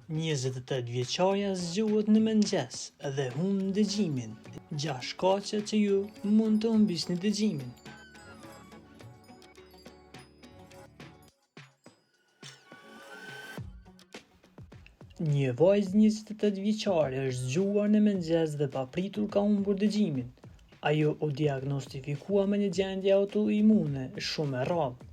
28 vjeçaria zgjohet në mëngjes dhe humb dëgjimin. 6 kaqe që ju mund të humbisni dëgjimin. Një vajzë 28 vjeçare është zgjuar në mëngjes dhe papritur ka humbur dëgjimin. Ajo u diagnostifikua me një gjendje autoimune shumë e rrallë.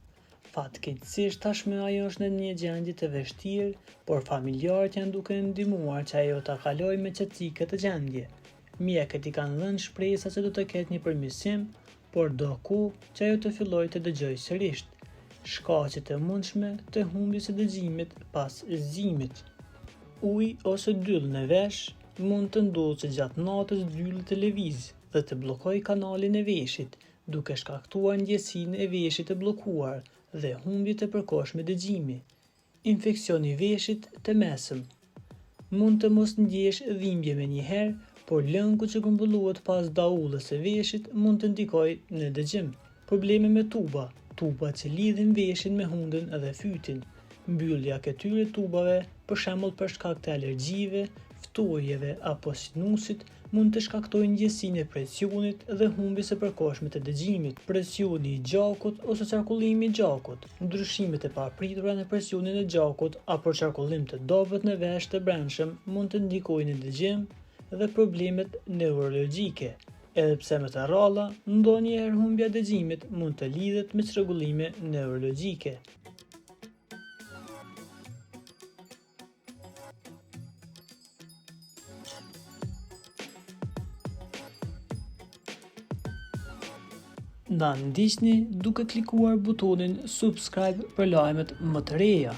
Fatkeqësisht tashmë ajo është në një gjendje të vështirë, por familjarët janë duke ndihmuar që ajo ta kalojë me qetësi këtë gjendje. Mjekët i kanë dhënë shpresa se do të ketë një përmirësim, por do kohë që ajo të fillojë të dëgjojë sërish. Shkaqet e mundshme të humbjes së dëgjimit pas zgjimit. Ujë ose dyll në vesh mund të ndodhë që gjatë natës dylli të lëvizë dhe të bllokojë kanalin e veshit, duke shkaktuar ndjesinë e veshit të bllokuar dhe humbje të përkohshme dëgjimi. Infeksioni i veshit të mesëm. Mund të mos ndjesh dhimbje menjëherë, por lëngu që grumbullohet pas daullës së veshit mund të ndikojë në dëgjim. Probleme me tuba që lidhin veshin me hundën dhe fytin. Mbyllja këtyre tubave, për shembull për shkak të alergjive, ftojjeve apo sinusit, mund të shkaktojë ndjesinë e presionit dhe humbjes së përkohshme të dëgjimit. Presioni i gjakut ose qarkullimi i gjakut. Ndryshimet e papritura në presionin e gjakut apo qarkullim të dobët në vesh të brendshëm mund të ndikojnë në dëgjim dhe problemet neurologjike. Edhe pse më të rralla, ndonjëherë humbja e dëgjimit mund të lidhet me çrregullime neurologjike. Na ndiqni duke klikuar butonin subscribe për lajmet më të reja.